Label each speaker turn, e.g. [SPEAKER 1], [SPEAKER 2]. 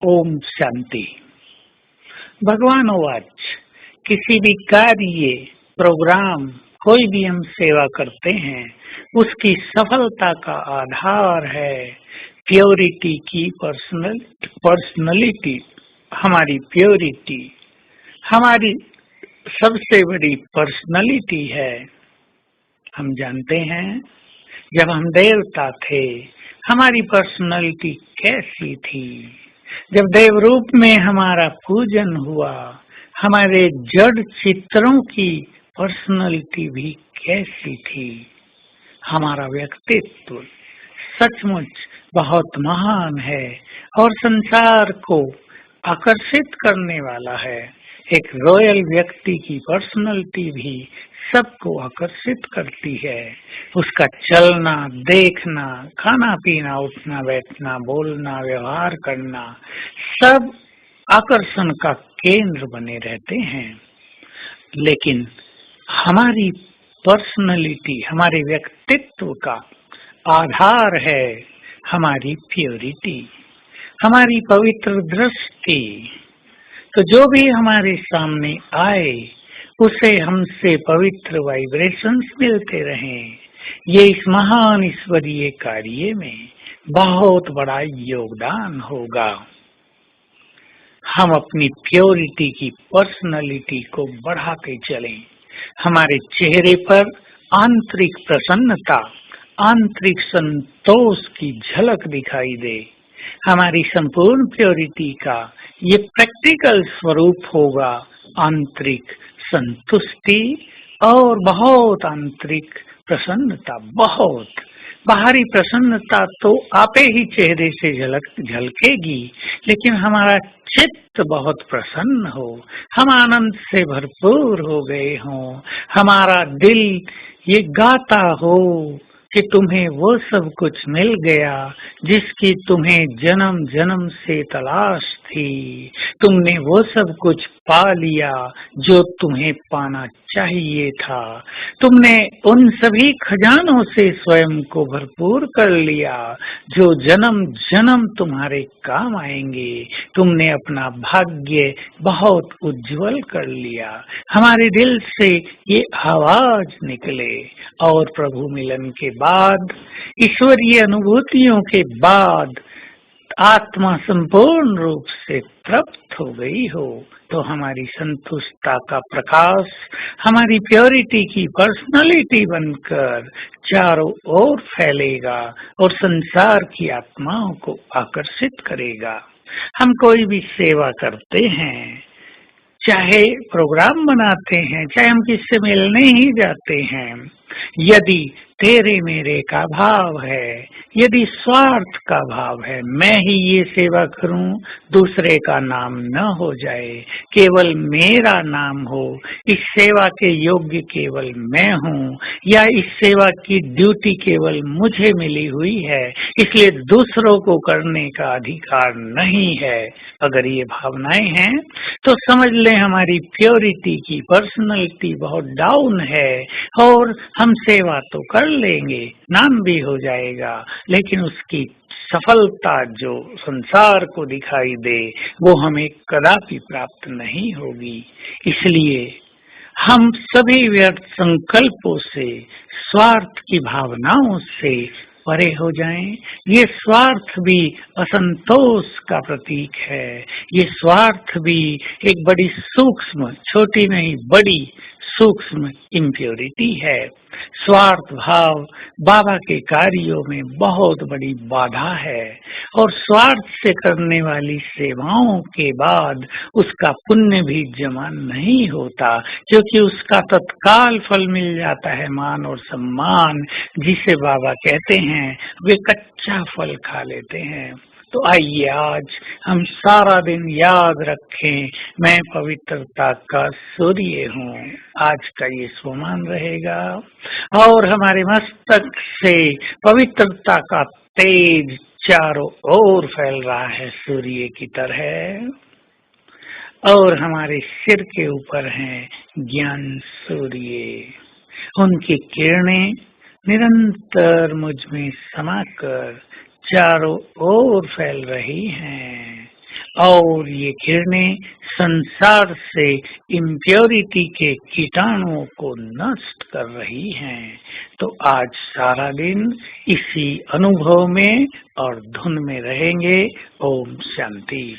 [SPEAKER 1] ओम शांति। भगवान वाच, किसी भी कार्य, प्रोग्राम, कोई भी हम सेवा करते हैं, उसकी सफलता का आधार है प्योरिटी की पर्सनलिटी। हमारी प्योरिटी हमारी सबसे बड़ी पर्सनलिटी है। हम जानते हैं, जब हम देवता थे, हमारी पर्सनैलिटी कैसी थी। जब देव रूप में हमारा पूजन हुआ, हमारे जड़ चित्रों की पर्सनैलिटी भी कैसी थी। हमारा व्यक्तित्व सचमुच बहुत महान है और संसार को आकर्षित करने वाला है। एक रॉयल व्यक्ति की पर्सनैलिटी भी सबको आकर्षित करती है। उसका चलना, देखना, खाना पीना, उठना बैठना, बोलना, व्यवहार करना, सब आकर्षण का केंद्र बने रहते हैं। लेकिन हमारी पर्सनैलिटी, हमारे व्यक्तित्व का आधार है हमारी प्योरिटी, हमारी पवित्र दृष्टि। तो जो भी हमारे सामने आए, उसे हमसे पवित्र वाइब्रेशंस मिलते रहें। ये इस महान ईश्वरीय कार्य में बहुत बड़ा योगदान होगा। हम अपनी प्योरिटी की पर्सनैलिटी को बढ़ाते चलें। हमारे चेहरे पर आंतरिक प्रसन्नता, आंतरिक संतोष की झलक दिखाई दे। हमारी संपूर्ण प्योरिटी का ये प्रैक्टिकल स्वरूप होगा आंतरिक संतुष्टि और बहुत आंतरिक प्रसन्नता। बहुत बाहरी प्रसन्नता तो आपे ही चेहरे से झलकेगी, लेकिन हमारा चित्त बहुत प्रसन्न हो, हम आनंद से भरपूर हो गए हों, हमारा दिल ये गाता हो कि तुम्हें वो सब कुछ मिल गया जिसकी तुम्हें जन्म जन्म से तलाश थी। तुमने वो सब कुछ पा लिया जो तुम्हें पाना चाहिए था। तुमने उन सभी खजानों से स्वयं को भरपूर कर लिया जो जन्म जन्म तुम्हारे काम आएंगे। तुमने अपना भाग्य बहुत उज्जवल कर लिया। हमारे दिल से ये आवाज निकले और प्रभु मिलन के बाद, ईश्वरीय अनुभूतियों के बाद आत्मा संपूर्ण रूप से तृप्त हो गई हो, तो हमारी संतुष्टता का प्रकाश हमारी प्योरिटी की पर्सनैलिटी बनकर चारों ओर फैलेगा और संसार की आत्माओं को आकर्षित करेगा। हम कोई भी सेवा करते हैं, चाहे प्रोग्राम बनाते हैं, चाहे हम किससे मिलने ही जाते हैं, यदि तेरे मेरे का भाव है, यदि स्वार्थ का भाव है, मैं ही ये सेवा करूं, दूसरे का नाम न हो जाए, केवल मेरा नाम हो, इस सेवा के योग्य केवल मैं हूं, या इस सेवा की ड्यूटी केवल मुझे मिली हुई है, इसलिए दूसरों को करने का अधिकार नहीं है, अगर ये भावनाएं हैं तो समझ लें हमारी प्योरिटी की पर्सनैलिटी बहुत डाउन है और हम सेवा तो कर लेंगे, नाम भी हो जाएगा, लेकिन उसकी सफलता जो संसार को दिखाई दे वो हमें कदापि प्राप्त नहीं होगी। इसलिए हम सभी व्यर्थ संकल्पों से, स्वार्थ की भावनाओं से परे हो जाएं। ये स्वार्थ भी असंतोष का प्रतीक है। ये स्वार्थ भी एक बड़ी सूक्ष्म, छोटी नहीं बड़ी सूक्ष्म इम्प्योरिटी है। स्वार्थ भाव बाबा के कार्यों में बहुत बड़ी बाधा है और स्वार्थ से करने वाली सेवाओं के बाद उसका पुण्य भी जमा नहीं होता, क्योंकि उसका तत्काल फल मिल जाता है, मान और सम्मान, जिसे बाबा कहते हैं वे कच्चा फल खा लेते हैं। तो आइए आज हम सारा दिन याद रखें, मैं पवित्रता का सूर्य हूँ। आज का ये स्वमान रहेगा और हमारे मस्तक से पवित्रता का तेज चारों ओर फैल रहा है सूर्य की तरह, और हमारे सिर के ऊपर हैं ज्ञान सूर्य। उनकी किरणें निरंतर मुझ में समाकर चारों ओर फैल रही हैं और ये किरणें संसार से इम्प्योरिटी के कीटाणुओं को नष्ट कर रही हैं। तो आज सारा दिन इसी अनुभव में और धुन में रहेंगे। ओम शांति।